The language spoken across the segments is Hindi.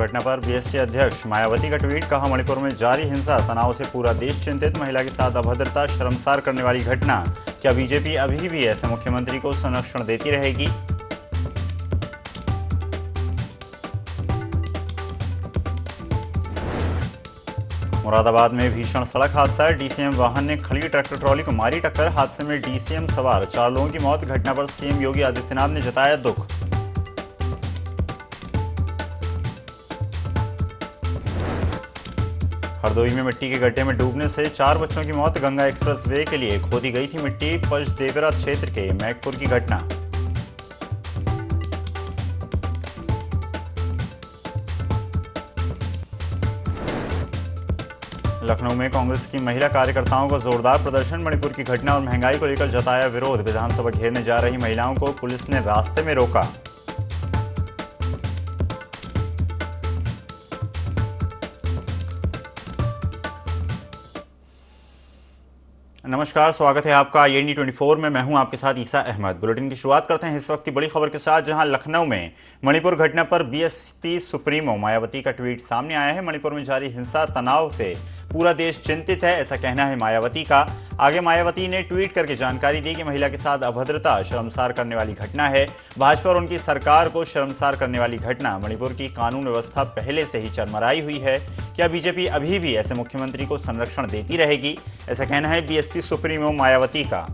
घटना पर बीएसपी अध्यक्ष मायावती का ट्वीट, कहा मणिपुर में जारी हिंसा तनाव से पूरा देश चिंतित, महिला के साथ अभद्रता शर्मसार करने वाली घटना, क्या बीजेपी अभी भी ऐसे मुख्यमंत्री को संरक्षण देती रहेगी? मुरादाबाद में भीषण सड़क हादसा, डीसीएम वाहन ने खड़ी ट्रैक्टर ट्रॉली को मारी टक्कर, हादसे में डीसीएम सवार 4 लोगों की मौत। घटना पर सीएम योगी आदित्यनाथ ने जताया दुख। हरदोई में मिट्टी के गड्ढे में डूबने से 4 बच्चों की मौत, गंगा एक्सप्रेस वे के लिए खोदी गई थी मिट्टी। पचदेवरा क्षेत्र के मैकपुर की घटना। लखनऊ में कांग्रेस की महिला कार्यकर्ताओं का जोरदार प्रदर्शन, मणिपुर की घटना और महंगाई को लेकर जताया विरोध। विधानसभा घेरने जा रही महिलाओं को पुलिस ने रास्ते में रोका। नमस्कार, स्वागत है आपका IND 24 में। मैं हूं आपके साथ ईसा अहमद। बुलेटिन की शुरुआत करते हैं इस वक्त की बड़ी खबर के साथ, जहां लखनऊ में मणिपुर घटना पर बीएसपी सुप्रीमो मायावती का ट्वीट सामने आया है। मणिपुर में जारी हिंसा तनाव से पूरा देश चिंतित है, ऐसा कहना है मायावती का। आगे मायावती ने ट्वीट करके जानकारी दी कि महिला के साथ अभद्रता शर्मसार करने वाली घटना है। भाजपा और उनकी सरकार को शर्मसार करने वाली घटना, मणिपुर की कानून व्यवस्था पहले से ही चरमराई हुई है। क्या बीजेपी अभी भी ऐसे मुख्यमंत्री को संरक्षण देती रहेगी? ऐसा कहना है बीएसपी सुप्रीमो मायावती का।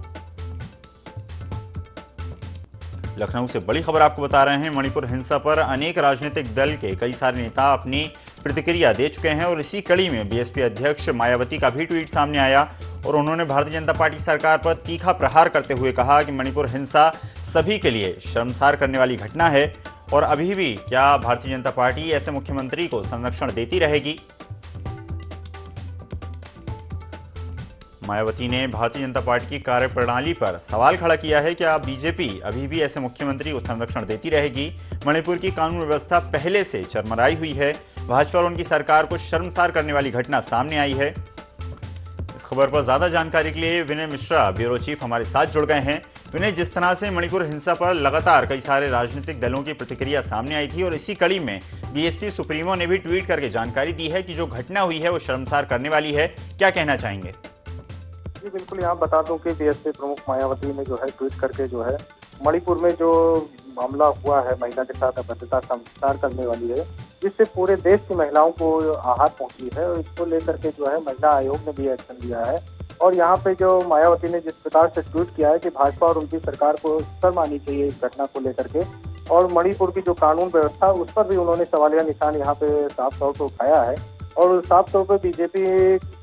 लखनऊ से बड़ी खबर आपको बता रहे हैं। मणिपुर हिंसा पर अनेक राजनीतिक दल के कई सारे नेता अपनी प्रतिक्रिया दे चुके हैं और इसी कड़ी में बीएसपी अध्यक्ष मायावती का भी ट्वीट सामने आया और उन्होंने भारतीय जनता पार्टी सरकार पर तीखा प्रहार करते हुए कहा कि मणिपुर हिंसा सभी के लिए शर्मसार करने वाली घटना है और अभी भी क्या भारतीय जनता पार्टी ऐसे मुख्यमंत्री को संरक्षण देती रहेगी? मायावती ने भारतीय जनता पार्टी की कार्यप्रणाली पर सवाल खड़ा किया है। क्या बीजेपी अभी भी ऐसे मुख्यमंत्री को संरक्षण देती रहेगी? मणिपुर की कानून व्यवस्था पहले से चरमराई हुई है। भाजपा और उनकी सरकार को शर्मसार करने वाली घटना सामने आई है। इस खबर पर ज्यादा जानकारी के लिए विनय मिश्रा, ब्यूरो चीफ, हमारे साथ जुड़ गए हैं। विनय, जिस तरह से मणिपुर हिंसा पर लगातार कई सारे राजनीतिक दलों की प्रतिक्रिया सामने आई थी और इसी कड़ी में बीएसपी सुप्रीमो ने भी ट्वीट करके जानकारी दी है कि जो घटना हुई है वो शर्मसार करने वाली है, क्या कहना चाहेंगे? जी बिल्कुल, यहाँ बता दूं कि बीएसपी प्रमुख मायावती ने जो है ट्वीट करके जो है मणिपुर में जो मामला हुआ है महिला के साथ अभद्रता संस्कार करने वाली है, जिससे पूरे देश की महिलाओं को आहत पहुंची है और इसको लेकर के जो है महिला आयोग ने भी एक्शन लिया है। और यहाँ पे जो मायावती ने जिस प्रकार से ट्वीट किया है कि भाजपा और उनकी सरकार को शर्म आनी चाहिए इस घटना को लेकर के, और मणिपुर की जो कानून व्यवस्था उस पर भी उन्होंने सवालिया निशान यहाँ पे साफ तौर पर उठाया है और साफ तौर पर बीजेपी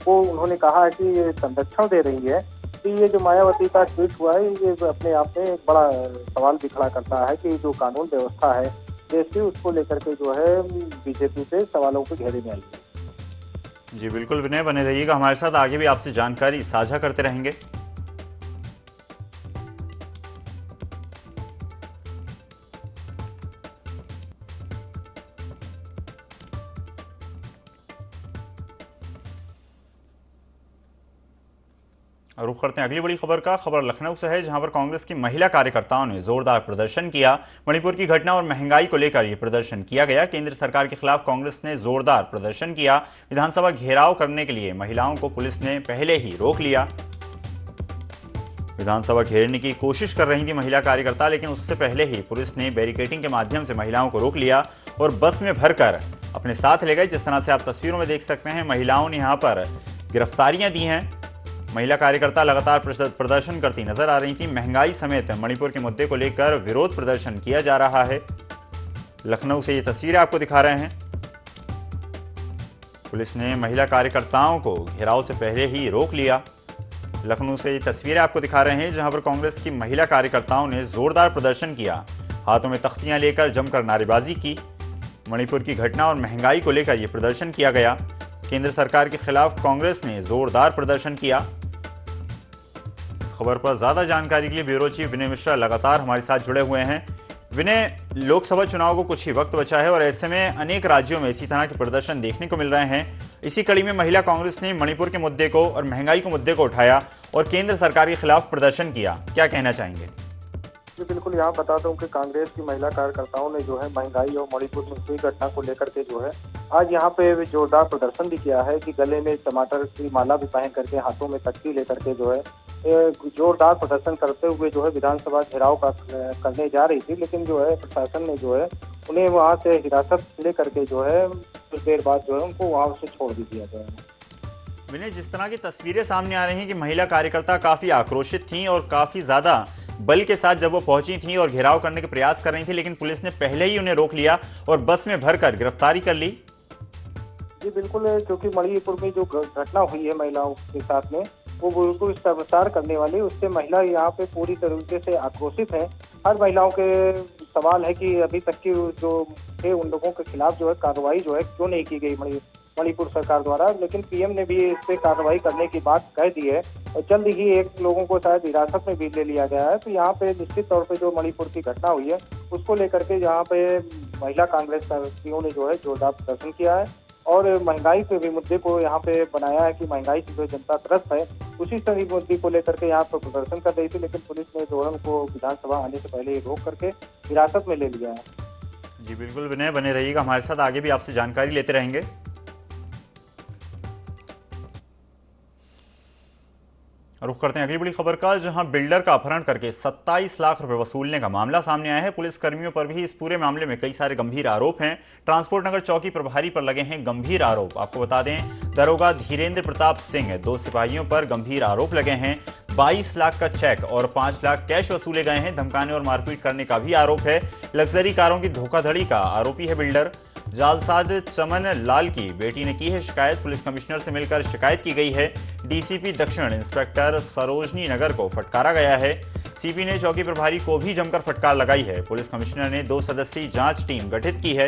को उन्होंने कहा है कि ये संरक्षण दे रही है। कि ये जो मायावती का ट्वीट हुआ है ये अपने आप में एक बड़ा सवाल भी खड़ा करता है कि जो कानून व्यवस्था है देश की, उसको लेकर के जो है बीजेपी से सवालों के घेरे में आई है। जी बिल्कुल विनय, बने रहिएगा हमारे साथ, आगे भी आपसे जानकारी साझा करते रहेंगे। रुख करते हैं अगली बड़ी खबर का। खबर लखनऊ से है, जहां पर कांग्रेस की महिला कार्यकर्ताओं ने जोरदार प्रदर्शन किया। मणिपुर की घटना और महंगाई को लेकर यह प्रदर्शन किया गया। केंद्र सरकार के खिलाफ कांग्रेस ने जोरदार प्रदर्शन किया। विधानसभा घेराव करने के लिए महिलाओं को पुलिस ने पहले ही रोक लिया। विधानसभा घेरने की कोशिश कर रही थी महिला कार्यकर्ता, लेकिन उससे पहले ही पुलिस ने बैरिकेडिंग के माध्यम से महिलाओं को रोक लिया और बस में भरकर अपने साथ ले गए। जिस तरह से आप तस्वीरों में देख सकते हैं, महिलाओं ने यहाँ पर गिरफ्तारियां दी हैं। महिला कार्यकर्ता लगातार प्रदर्शन करती नजर आ रही थी। महंगाई समेत मणिपुर के मुद्दे को लेकर विरोध प्रदर्शन किया जा रहा है। लखनऊ से ये तस्वीरें आपको दिखा रहे हैं। पुलिस ने महिला कार्यकर्ताओं को घेराव से पहले ही रोक लिया। लखनऊ से ये तस्वीरें आपको दिखा रहे हैं, जहां पर कांग्रेस की महिला कार्यकर्ताओं ने जोरदार प्रदर्शन किया, हाथों में तख्तियां लेकर जमकर नारेबाजी की। मणिपुर की घटना और महंगाई को लेकर यह प्रदर्शन किया गया। केंद्र सरकार के खिलाफ कांग्रेस ने जोरदार प्रदर्शन किया। इस खबर पर ज्यादा जानकारी के लिए ब्यूरो चीफ विनय मिश्रा लगातार हमारे साथ जुड़े हुए हैं। विनय, लोकसभा चुनाव को कुछ ही वक्त बचा है और ऐसे में अनेक राज्यों में इसी तरह के प्रदर्शन देखने को मिल रहे हैं। इसी कड़ी में महिला कांग्रेस ने मणिपुर के मुद्दे को और महंगाई के मुद्दे को उठाया और केंद्र सरकार के खिलाफ प्रदर्शन किया, क्या कहना चाहेंगे? जी बिल्कुल, यहाँ बता दूं कि कांग्रेस की महिला कार्यकर्ताओं ने जो है महंगाई और मणिपुर में हुई घटना को लेकर के जो है आज यहाँ पे भी जोरदार प्रदर्शन भी किया है कि गले में टमाटर की माला भी पहन करके हाथों में तख्ती लेकर के जो है जोरदार प्रदर्शन करते हुए जो है विधानसभा घेराव करने जा रही थी, लेकिन जो है प्रशासन ने जो है उन्हें वहाँ से हिरासत ले करके जो है कुछ देर बाद जो है उनको वहाँ से छोड़ भी दिया गया है। विनय, जिस तरह की तस्वीरें सामने आ रही हैं कि महिला कार्यकर्ता काफी आक्रोशित थीं और काफी ज्यादा बल के साथ जब वो पहुंची थीं और घेराव करने के प्रयास कर रही थी, लेकिन पुलिस ने पहले ही उन्हें रोक लिया और बस में भरकर गिरफ्तारी कर ली। जी बिल्कुल, क्योंकि मणिपुर में जो घटना हुई है महिलाओं के साथ में वो बिल्कुल सर्वसार करने वाली, उससे महिला यहाँ पे पूरी तरीके से आक्रोशित है। हर महिलाओं के सवाल है कि अभी तक की जो थे उन लोगों के खिलाफ जो है कार्रवाई जो है क्यों नहीं की गई मणिपुर सरकार द्वारा, लेकिन पीएम ने भी इस पे कार्रवाई करने की बात कह दी है और जल्द ही एक लोगों को शायद हिरासत में भी ले लिया गया है। तो यहाँ पे निश्चित तौर पे जो मणिपुर की घटना हुई है उसको लेकर के यहाँ पे महिला कांग्रेस कार्यकर्तियों ने जो है जोरदार प्रदर्शन किया है और महंगाई के भी मुद्दे को यहाँ पे बनाया है कि महंगाई से जो जनता त्रस्त है उसी सभी मुद्दे को लेकर के यहाँ पर प्रदर्शन कर रही थी, लेकिन पुलिस ने जो है उनको विधानसभा आने से पहले ही रोक करके हिरासत में ले लिया है। जी बिल्कुल विनय, बने रहिएगा हमारे साथ, आगे भी आपसे जानकारी लेते रहेंगे। रुख करते हैं अगली बड़ी खबर का, जहां बिल्डर का अपहरण करके 27 लाख रुपए वसूलने का मामला सामने आया है। पुलिस कर्मियों पर भी इस पूरे मामले में कई सारे गंभीर आरोप हैं। ट्रांसपोर्ट नगर चौकी प्रभारी पर लगे हैं गंभीर आरोप। आपको बता दें, दरोगा धीरेन्द्र प्रताप सिंह, 2 सिपाहियों पर गंभीर आरोप लगे हैं। 22 लाख का चेक और 5 लाख कैश वसूले गए हैं। धमकाने और मारपीट करने का भी आरोप है। लग्जरी कारों की धोखाधड़ी का आरोपी है बिल्डर। जालसाज चमन लाल की बेटी ने की है शिकायत। पुलिस कमिश्नर से मिलकर शिकायत की गई है। डीसीपी दक्षिण इंस्पेक्टर सरोजनी नगर को फटकारा गया है। सीपी ने चौकी प्रभारी को भी जमकर फटकार लगाई है। पुलिस कमिश्नर ने 2 सदस्यीय जांच टीम गठित की है।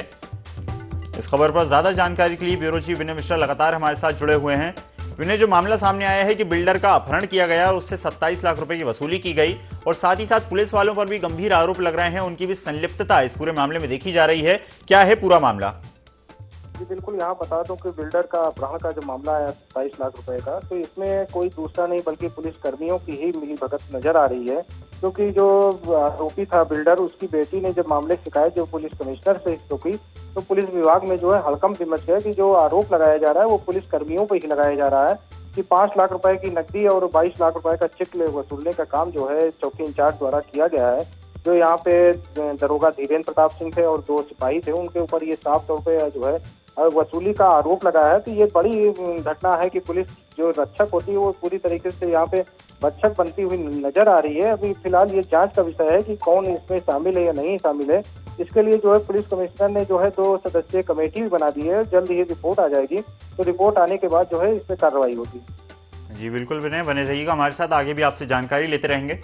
इस खबर पर ज्यादा जानकारी के लिए ब्यूरो चीफ विनय मिश्रा लगातार हमारे साथ जुड़े हुए हैं। विनय, जो मामला सामने आया है कि बिल्डर का अपहरण किया गया और उससे 27 लाख रुपए की वसूली की गई और साथ ही साथ पुलिस वालों पर भी गंभीर आरोप लग रहे हैं, उनकी भी संलिप्तता इस पूरे मामले में देखी जा रही है। क्या है पूरा मामला? जी बिल्कुल, यहाँ बता दूं कि बिल्डर का अपहरण का जो मामला है 27 लाख रुपए का, तो इसमें कोई दूसरा नहीं बल्कि पुलिस कर्मियों की ही मिलीभगत नजर आ रही है, क्योंकि जो आरोपी था बिल्डर, उसकी बेटी ने जब मामले शिकायत जो पुलिस कमिश्नर से इसको की तो पुलिस विभाग में जो है हड़कंप मच गया कि जो आरोप लगाया जा रहा है वो पुलिस कर्मियों पर ही लगाया जा रहा है कि 5 लाख रुपए की नकदी और 22 लाख रुपए का चेक वसूलने का काम जो है चौकी इंचार्ज द्वारा किया गया है। जो यहाँ पे दरोगा धीरेन्द्र प्रताप सिंह थे और 2 सिपाही थे, उनके ऊपर ये साफ तौर पे जो है वसूली का आरोप लगा है। तो ये बड़ी घटना है कि पुलिस जो रक्षक होती है वो पूरी तरीके से यहाँ पे भक्षक बनती हुई नजर आ रही है। अभी फिलहाल ये जांच का विषय है कि कौन इसमें शामिल है या नहीं शामिल है। इसके लिए जो है पुलिस कमिश्नर ने जो है 2 सदस्यीय कमेटी भी बना दी है। जल्द ही रिपोर्ट आ जाएगी, तो रिपोर्ट आने के बाद जो है इस पर कार्रवाई होगी। जी बिल्कुल विनय, बने रहिएगा हमारे साथ, आगे भी आपसे जानकारी लेते रहेंगे।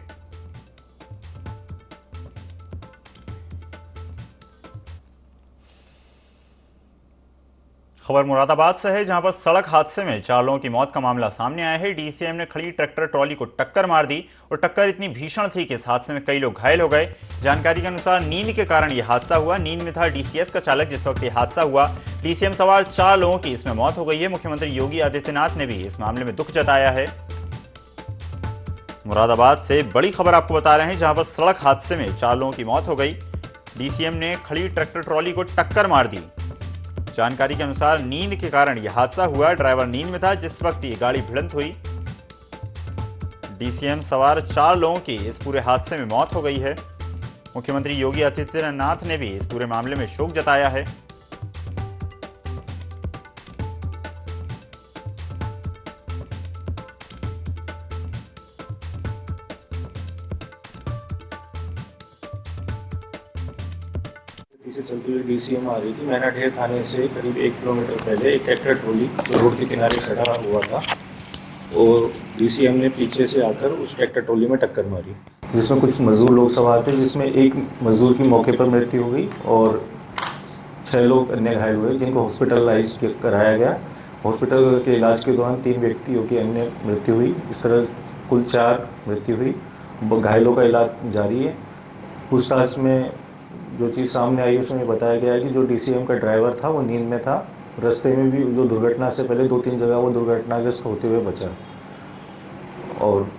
खबर मुरादाबाद से है, जहां पर सड़क हादसे में 4 लोगों की मौत का मामला सामने आया है। डीसीएम ने खड़ी ट्रैक्टर ट्रॉली को टक्कर मार दी और टक्कर इतनी भीषण थी कि इस हादसे में कई लोग घायल हो गए। जानकारी के अनुसार नींद के कारण यह हादसा हुआ। नींद में था डीसीएस का चालक जिस वक्त यह हादसा हुआ। डीसीएम सवार 4 लोगों की इसमें मौत हो गई है। मुख्यमंत्री योगी आदित्यनाथ ने भी इस मामले में दुख जताया है। मुरादाबाद से बड़ी खबर आपको बता रहे हैं, जहां पर सड़क हादसे में 4 लोगों की मौत हो गई। डीसीएम ने खड़ी ट्रैक्टर ट्रॉली को टक्कर मार दी। जानकारी के अनुसार नींद के कारण यह हादसा हुआ। ड्राइवर नींद में था जिस वक्त ये गाड़ी भिड़ंत हुई। डीसीएम सवार 4 लोगों की इस पूरे हादसे में मौत हो गई है। मुख्यमंत्री योगी आदित्यनाथ ने भी इस पूरे मामले में शोक जताया है। से चलती हुई डीसीएम आ रही थी। मैनाढेर थाने से करीब 1 किलोमीटर पहले एक ट्रैक्टर ट्रॉली रोड के किनारे खड़ा हुआ था और डीसीएम ने पीछे से आकर उस ट्रैक्टर ट्रॉली में टक्कर मारी, जिसमें कुछ मजदूर लोग सवार थे, जिसमें एक मजदूर की मौके पर मृत्यु हो गई और 6 लोग अन्य घायल हुए, जिनको हॉस्पिटलाइज कराया गया। हॉस्पिटल के इलाज के दौरान 3 व्यक्तियों की अन्य मृत्यु हुई। इस तरह कुल 4 मृत्यु हुई। घायलों का इलाज जारी है। पूछताछ में जो चीज़ सामने आई उसमें बताया गया है कि जो डीसीएम का ड्राइवर था वो नींद में था। रास्ते में भी जो दुर्घटना से पहले 2-3 जगह वो दुर्घटनाग्रस्त होते हुए बचा और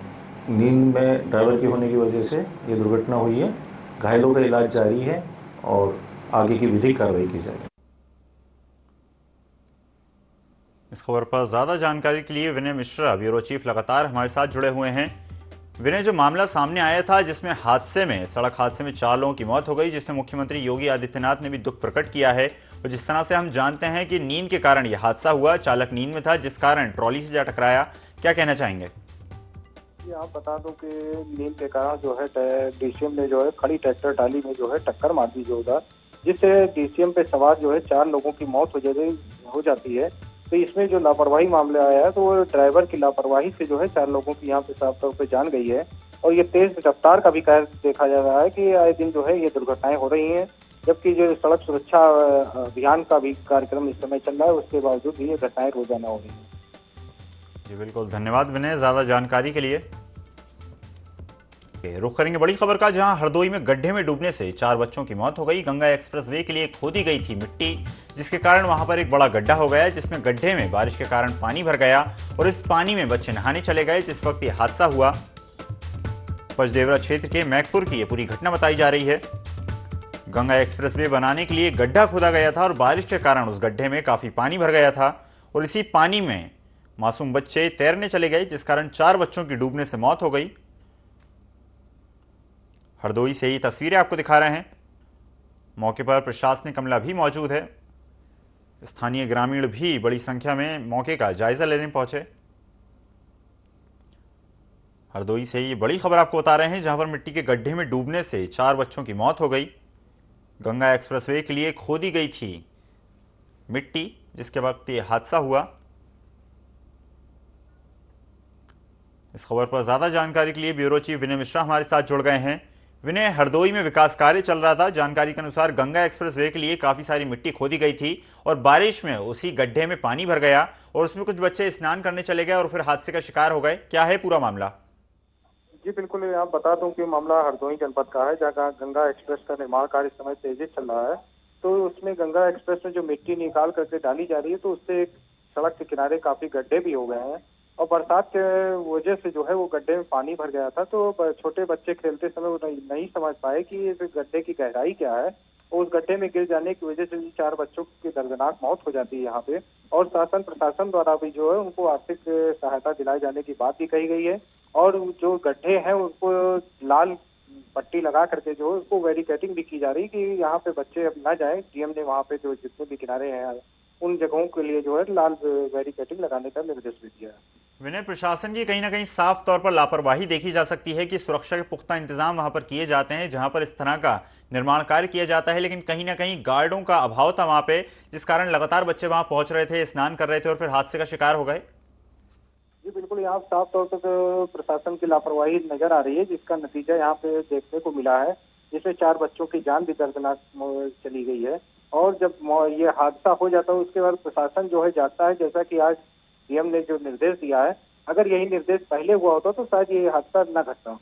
नींद में ड्राइवर के होने की वजह से ये दुर्घटना हुई है। घायलों का इलाज जारी है और आगे की विधिक कार्रवाई की जाएगी। इस खबर पर ज्यादा जानकारी के लिए विनय मिश्रा, ब्यूरो चीफ, लगातार हमारे साथ जुड़े हुए हैं। विनय, जो मामला सामने आया था जिसमें सड़क हादसे में 4 लोगों की मौत हो गई, जिसमें मुख्यमंत्री योगी आदित्यनाथ ने भी दुख प्रकट किया है, और जिस तरह से हम जानते हैं कि नींद के कारण यह हादसा हुआ, चालक नींद में था जिस कारण ट्रॉली से जा टकराया, क्या कहना चाहेंगे? ये आप बता दूं कि नींद के कारण जो है डीसीएम ने जो है खड़ी ट्रैक्टर ट्राली में जो है टक्कर मार दी जोरदार, जिससे डीसीएम पे सवार जो है 4 लोगों की मौत हो जाती है। तो इसमें जो लापरवाही मामला आया है तो वो ड्राइवर की लापरवाही से जो है 4 लोगों की यहाँ पे साफ तौर पे जान गई है। और ये तेज रफ्तार का भी कहर देखा जा रहा है कि आए दिन जो है ये दुर्घटनाएं हो रही हैं, जबकि जो सड़क सुरक्षा अभियान का भी कार्यक्रम इस समय चल रहा है, उसके बावजूद भी ये घटनाएं रोजाना हो रही है। जी बिल्कुल, धन्यवाद विनय ज्यादा जानकारी के लिए। रुख करेंगे बड़ी खबर का, जहां हरदोई में गड्ढे में डूबने से 4 बच्चों की मौत हो गई। गंगा एक्सप्रेसवे के लिए खोदी गई थी मिट्टी, जिसके कारण वहां पर एक बड़ा गड्ढा हो गया, जिसमें गड्ढे में बारिश के कारण पानी भर गया और इस पानी में बच्चे नहाने चले गए जिस वक्त यह हादसा हुआ। पचदेवरा क्षेत्र के मैकपुर की यह पूरी घटना बताई जा रही है। गंगा एक्सप्रेसवे बनाने के लिए गड्ढा खोदा गया था और बारिश के कारण उस गड्ढे में काफी पानी भर गया था और इसी पानी में मासूम बच्चे तैरने चले गए, जिस कारण 4 बच्चों की डूबने से मौत हो गई। हरदोई से ये तस्वीरें आपको दिखा रहे हैं। मौके पर प्रशासनिक अमला भी मौजूद है। स्थानीय ग्रामीण भी बड़ी संख्या में मौके का जायजा लेने पहुंचे। हरदोई से ये बड़ी खबर आपको बता रहे हैं, जहां पर मिट्टी के गड्ढे में डूबने से 4 बच्चों की मौत हो गई। गंगा एक्सप्रेसवे के लिए खोदी गई थी मिट्टी, जिसके वक्त ये हादसा हुआ। इस खबर पर ज्यादा जानकारी के लिए ब्यूरो चीफ विनय मिश्रा हमारे साथ जुड़ गए हैं। विनय, हरदोई में विकास कार्य चल रहा था। जानकारी के अनुसार गंगा एक्सप्रेसवे के लिए काफी सारी मिट्टी खोदी गई थी और बारिश में उसी गड्ढे में पानी भर गया और उसमें कुछ बच्चे स्नान करने चले गए और फिर हादसे का शिकार हो गए। क्या है पूरा मामला? जी बिल्कुल, आप बता दूं कि मामला हरदोई जनपद का है, जहाँ गंगा एक्सप्रेस का निर्माण कार्य इस समय तेजी चल रहा है। तो उसमें गंगा एक्सप्रेस में जो मिट्टी निकाल करके डाली जा रही है, तो उससे सड़क के किनारे काफी गड्ढे भी हो गए हैं और बरसात के वजह से जो है वो गड्ढे में पानी भर गया था। तो छोटे बच्चे खेलते समय वो नहीं समझ पाए कि इस गड्ढे की गहराई क्या है, और उस गड्ढे में गिर जाने की वजह से 4 बच्चों की दर्दनाक मौत हो जाती है यहाँ पे। और शासन प्रशासन द्वारा भी जो है उनको आर्थिक सहायता दिलाए जाने की बात भी कही गई है और जो गड्ढे हैं उनको लाल पट्टी लगा करके जो है उसको बैरिकेडिंग भी की जा रही है कि यहाँ पे बच्चे अब न जाए। डीएम ने वहाँ पे जो जितने भी किनारे हैं उन जगहों के लिए जो है लाल बैरिकेडिंग लगाने का निर्देश भी दिया है। विनय, प्रशासन की कहीं ना कहीं साफ तौर पर लापरवाही देखी जा सकती है कि सुरक्षा के पुख्ता इंतजाम वहां पर किए जाते हैं जहां पर इस तरह का निर्माण कार्य किया जाता है, लेकिन कहीं ना कहीं गार्डों का अभाव था वहां पे, जिस कारण लगातार बच्चे वहां पहुंच रहे थे, स्नान कर रहे थे और फिर हादसे का शिकार हो गए। जी बिल्कुल, यहाँ साफ तौर पर तो प्रशासन की लापरवाही नजर आ रही है, जिसका नतीजा यहाँ पे देखने को मिला है, जिसमें 4 बच्चों की जान भी दर्दनाक चली गई है। और जब ये हादसा हो जाता है उसके बाद प्रशासन जो है जाता है, जैसा कि आज डीएम ने जो निर्देश दिया है, अगर यही निर्देश पहले हुआ होता तो शायद ये हादसा न घटता।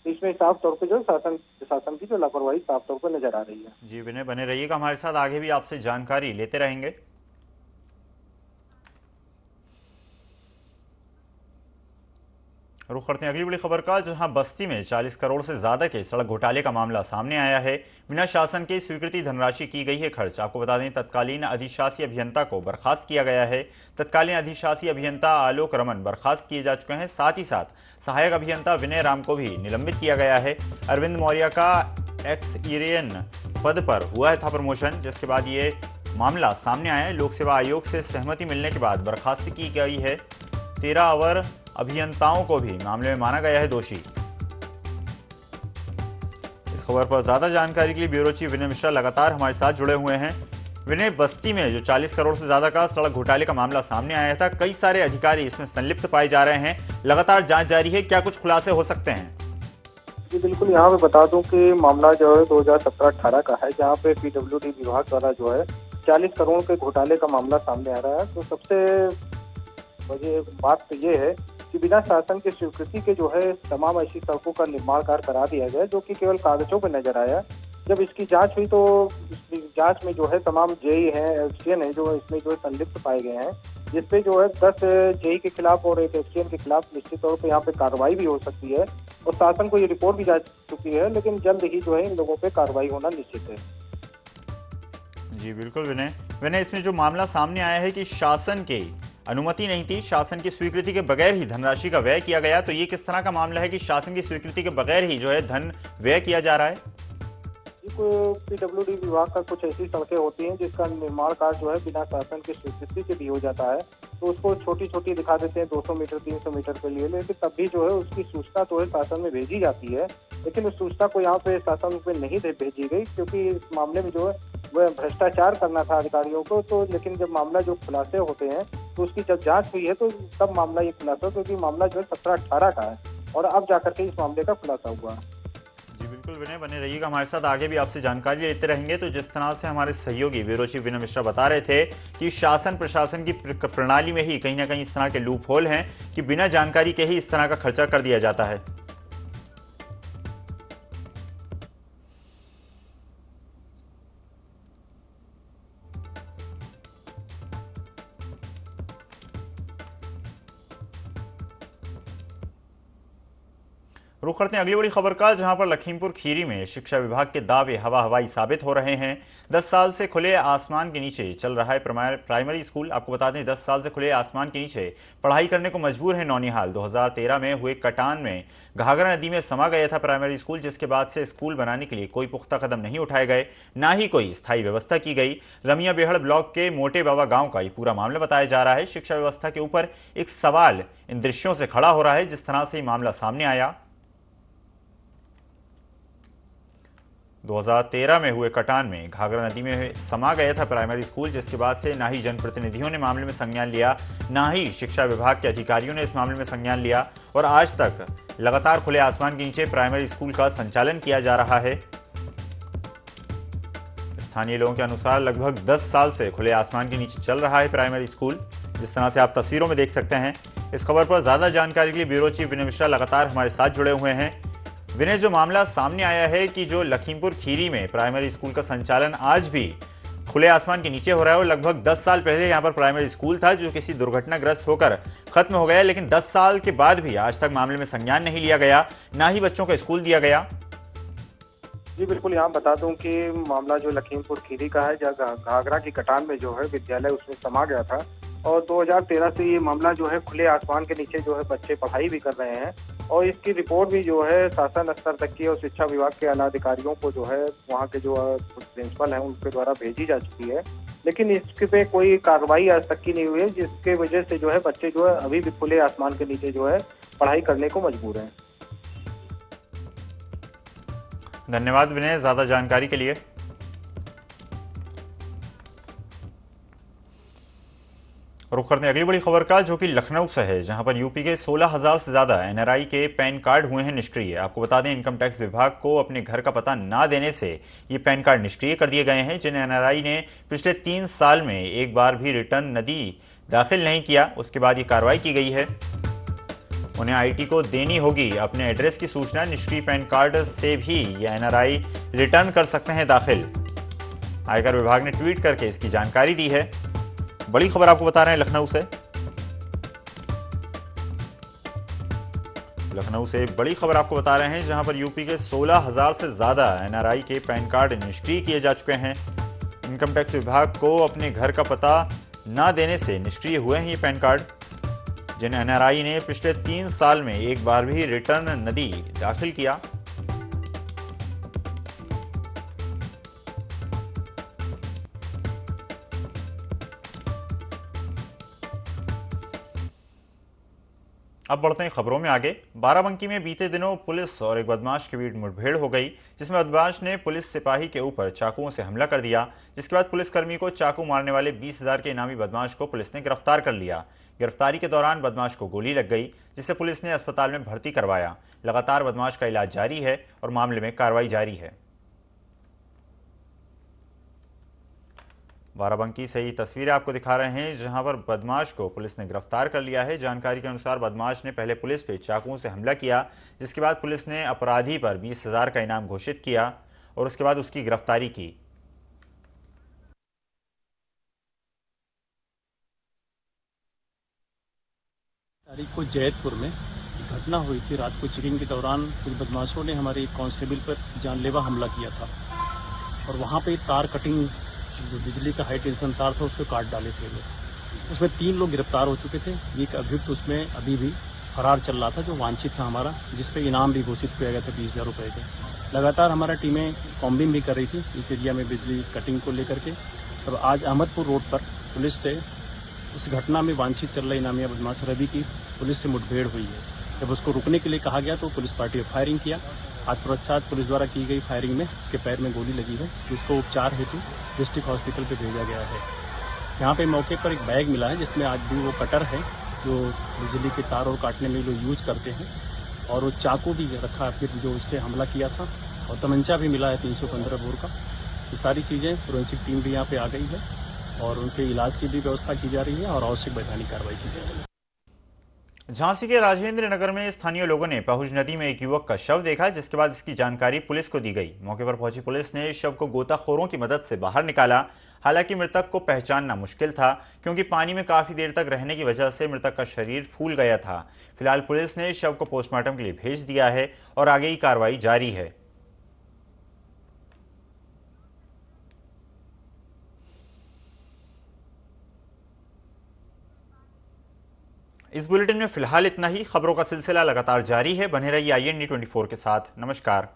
इसमें साफ तौर पर जो प्रशासन की जो लापरवाही साफ तौर पर नजर आ रही है। जी विनय, बने रहिएगा हमारे साथ, आगे भी आपसे जानकारी लेते रहेंगे। रुख करते हैं अगली बड़ी खबर का, जहां बस्ती में 40 करोड़ से ज्यादा के सड़क घोटाले का मामला सामने आया है। बिना शासन की स्वीकृति धनराशि की गई है खर्च। आपको बता दें, तत्कालीन अधिशासी अभियंता को बर्खास्त किया गया है। तत्कालीन अधिशासी अभियंता आलोक रमन बर्खास्त किए जा चुके हैं। साथ ही साथ सहायक अभियंता विनय राम को भी निलंबित किया गया है। अरविंद मौर्य का एक्स-ईरेन पद पर हुआ था प्रमोशन, जिसके बाद ये मामला सामने आया है। लोक सेवा आयोग से सहमति मिलने के बाद बर्खास्ती की गई है। 13 अवर अभियंताओं को भी मामले में माना गया है दोषी। इस खबर पर ज्यादा जानकारी के लिए ब्यूरो चीफ विनय मिश्रा लगातार हमारे साथ जुड़े हुए हैं। विनय, बस्ती में जो 40 करोड़ से ज्यादा का सड़क घोटाले का मामला सामने आया था, कई सारे अधिकारी इसमें संलिप्त पाए जा रहे हैं। लगातार जांच जारी है, क्या कुछ खुलासे हो सकते हैं? जी बिल्कुल, यहाँ पे बता दूं कि मामला जो है 2017-18 का है, जहाँ पे पीडब्ल्यूडी विभाग द्वारा जो है 40 करोड़ के घोटाले का मामला सामने आ रहा है। तो सबसे वजह बात तो ये है कि बिना शासन की स्वीकृति के जो है तमाम ऐसी सड़कों का निर्माण कार्य करा दिया गया, जो कि केवल कागजों पर नजर आया। जब इसकी जांच हुई तो इस जांच में जो है तमाम जेई हैं, एसडीएम हैं, जो इसमें जो संलिप्त पाए गए हैं, जिसपे जो है 10 जेई के खिलाफ और एक एसडीएम के खिलाफ निश्चित तौर पर यहाँ पे कार्रवाई भी हो सकती है। और शासन को ये रिपोर्ट भी जा चुकी है, लेकिन जल्द ही जो है इन लोगों पे कार्रवाई होना निश्चित है। जी बिल्कुल विनय। विनय, इसमें जो मामला सामने आया है कि शासन की अनुमति नहीं थी, शासन की स्वीकृति के बगैर ही धनराशि का व्यय किया गया, तो ये किस तरह का मामला है कि शासन की स्वीकृति के बगैर ही जो है धन व्यय किया जा रहा है? पीडब्ल्यूडी विभाग का कुछ ऐसी सड़कें होती हैं जिसका निर्माण कार्य जो है बिना शासन की स्वीकृति के भी हो जाता है, तो उसको छोटी छोटी दिखा देते हैं 200 मीटर 300 मीटर के लिए, लेकिन तब भी जो है उसकी सूचना तो है शासन में भेजी जाती है, लेकिन उस सूचना को यहाँ पे शासन पे नहीं भेजी गई, क्योंकि इस मामले में जो है वह भ्रष्टाचार करना था अधिकारियों को। तो लेकिन जब मामला जो खुलासे होते हैं तो उसकी जब जाँच हुई है तो तब मामला ये खुलासा, क्योंकि मामला जो है 17-18 का है और अब जाकर के इस मामले का खुलासा हुआ। जी बिल्कुल विनय, बने रहिएगा हमारे साथ, आगे भी आपसे जानकारी लेते रहेंगे। तो जिस तरह से हमारे सहयोगी ब्यूरो चीफ विनय मिश्रा बता रहे थे कि शासन प्रशासन की प्रणाली में ही कहीं ना कहीं इस तरह के लूप होल हैं कि बिना जानकारी के ही इस तरह का खर्चा कर दिया जाता है। रुख करते हैं अगली बड़ी खबर का, जहां पर लखीमपुर खीरी में शिक्षा विभाग के दावे हवा हवाई साबित हो रहे हैं। 10 साल से खुले आसमान के नीचे चल रहा है प्राइमरी स्कूल। आपको बता दें 10 साल से खुले आसमान के नीचे पढ़ाई करने को मजबूर है नौनिहाल। 2013 में हुए कटान में घाघरा नदी में समा गया था प्राइमरी स्कूल, जिसके बाद से स्कूल बनाने के लिए कोई पुख्ता कदम नहीं उठाए गए, ना ही कोई स्थायी व्यवस्था की गई। रमिया बेहड़ ब्लॉक के मोटे बाबा गांव का ये पूरा मामला बताया जा रहा है। शिक्षा व्यवस्था के ऊपर एक सवाल इन दृश्यों से खड़ा हो रहा है जिस तरह से ये मामला सामने आया। 2013 में हुए कटान में घाघरा नदी में समा गया था प्राइमरी स्कूल, जिसके बाद से ना ही जनप्रतिनिधियों ने मामले में संज्ञान लिया, ना ही शिक्षा विभाग के अधिकारियों ने इस मामले में संज्ञान लिया, और आज तक लगातार खुले आसमान के नीचे प्राइमरी स्कूल का संचालन किया जा रहा है। स्थानीय लोगों के अनुसार लगभग 10 साल से खुले आसमान के नीचे चल रहा है प्राइमरी स्कूल, जिस तरह से आप तस्वीरों में देख सकते हैं। इस खबर पर ज्यादा जानकारी के लिए ब्यूरो चीफ विनय मिश्रा लगातार हमारे साथ जुड़े हुए हैं। विनय, जो मामला सामने आया है कि जो लखीमपुर खीरी में प्राइमरी स्कूल का संचालन आज भी खुले आसमान के नीचे हो रहा है, और लगभग 10 साल पहले यहाँ पर प्राइमरी स्कूल था जो किसी दुर्घटनाग्रस्त होकर खत्म हो गया, लेकिन 10 साल के बाद भी आज तक मामले में संज्ञान नहीं लिया गया, ना ही बच्चों को स्कूल दिया गया। जी बिल्कुल, यहाँ बता दूं कि मामला जो लखीमपुर खीरी का है, जहाँ घाघरा की कटान में जो है विद्यालय उसमें समा गया था, और 2013 से ये मामला जो है खुले आसमान के नीचे जो है बच्चे पढ़ाई भी कर रहे हैं, और इसकी रिपोर्ट भी जो है शासन स्तर तक की और शिक्षा विभाग के आला अधिकारियों को जो है वहाँ के जो प्रिंसिपल हैं उनके द्वारा भेजी जा चुकी है, लेकिन इसके पे कोई कार्रवाई आज तक की नहीं हुई है, जिसके वजह से जो है बच्चे जो है अभी भी खुले आसमान के नीचे जो है पढ़ाई करने को मजबूर हैं। धन्यवाद विनय ज्यादा जानकारी के लिए। रुख करते हैं अगली बड़ी खबर का, जो कि लखनऊ से है, जहां पर यूपी के 16,000 से ज्यादा एनआरआई के पैन कार्ड हुए हैं निष्क्रिय। आपको बता दें इनकम टैक्स विभाग को अपने घर का पता ना देने से ये पैन कार्ड निष्क्रिय कर दिए गए हैं। जिन एनआरआई ने पिछले 3 साल में एक बार भी रिटर्न नदी दाखिल नहीं किया, उसके बाद ये कार्रवाई की गई है। उन्हें आईटी को देनी होगी अपने एड्रेस की सूचना। निष्क्रिय पैन कार्ड से भी ये एनआरआई रिटर्न कर सकते हैं दाखिल। आयकर विभाग ने ट्वीट करके इसकी जानकारी दी है। बड़ी खबर आपको बता रहे हैं लखनऊ से। लखनऊ से बड़ी खबर आपको बता रहे हैं, जहां पर यूपी के 16,000 से ज्यादा एनआरआई के पैन कार्ड निष्क्रिय किए जा चुके हैं। इनकम टैक्स विभाग को अपने घर का पता न देने से निष्क्रिय हुए हैं ये पैन कार्ड। जिन एनआरआई ने पिछले 3 साल में एक बार भी रिटर्न नदी दाखिल किया, अब बढ़ते हैं खबरों में आगे। बाराबंकी में बीते दिनों पुलिस और एक बदमाश के बीच मुठभेड़ हो गई, जिसमें बदमाश ने पुलिस सिपाही के ऊपर चाकुओं से हमला कर दिया, जिसके बाद पुलिसकर्मी को चाकू मारने वाले 20,000 के इनामी बदमाश को पुलिस ने गिरफ्तार कर लिया। गिरफ्तारी के दौरान बदमाश को गोली लग गई, जिसे पुलिस ने अस्पताल में भर्ती करवाया। लगातार बदमाश का इलाज जारी है और मामले में कार्रवाई जारी है। बाराबंकी से ही तस्वीरें आपको दिखा रहे हैं, जहां पर बदमाश को पुलिस ने गिरफ्तार कर लिया है। जानकारी के अनुसार बदमाश ने पहले पुलिस पे चाकुओं से हमला किया, जिसके बाद पुलिस ने अपराधी पर 20,000 का इनाम घोषित किया और उसके बाद उसकी गिरफ्तारी की। तारीख को जैतपुर में घटना हुई थी। रात को चेकिंग के दौरान कुछ बदमाशों ने हमारे एक कांस्टेबल पर जानलेवा हमला किया था और वहाँ पे तार कटिंग, जो बिजली का हाई टेंशन तार था, उसको काट डाले थे लोग। उसमें 3 लोग गिरफ्तार हो चुके थे। एक अभियुक्त उसमें अभी भी फरार चल रहा था, जो वांछित था हमारा, जिसपे इनाम भी घोषित किया गया था 20,000 रुपये के। लगातार हमारा टीमें कॉम्बिंग भी कर रही थी इस एरिया में बिजली कटिंग को लेकर के। तब आज अहमदपुर रोड पर पुलिस से उस घटना में वांछित चल रही इनामिया बदमाश रवि की पुलिस से मुठभेड़ हुई है। जब उसको रुकने के लिए कहा गया तो पुलिस पार्टी ने फायरिंग किया। तत्पश्चात पुलिस द्वारा की गई फायरिंग में उसके पैर में गोली लगी है, जिसको उपचार हेतु डिस्ट्रिक्ट हॉस्पिटल पे भेजा गया है। यहाँ पे मौके पर एक बैग मिला है, जिसमें आज भी वो कटर है जो बिजली के तार और काटने में लोग यूज करते हैं, और वो चाकू भी रखा है फिर जो उससे हमला किया था, और तमंचा भी मिला है 315 बोर का। ये सारी चीज़ें फोरेंसिक टीम भी यहाँ पे आ गई है और उनके इलाज की भी व्यवस्था की जा रही है और आवश्यक वैधानिक कार्रवाई की जा रही है। झांसी के राजेंद्र नगर में स्थानीय लोगों ने पहुंच नदी में एक युवक का शव देखा, जिसके बाद इसकी जानकारी पुलिस को दी गई। मौके पर पहुंची पुलिस ने शव को गोताखोरों की मदद से बाहर निकाला। हालांकि मृतक को पहचानना मुश्किल था, क्योंकि पानी में काफी देर तक रहने की वजह से मृतक का शरीर फूल गया था। फिलहाल पुलिस ने शव को पोस्टमार्टम के लिए भेज दिया है और आगे की कार्रवाई जारी है। इस बुलेटिन में फिलहाल इतना ही। खबरों का सिलसिला लगातार जारी है। बने रहिए IND 24 के साथ। नमस्कार।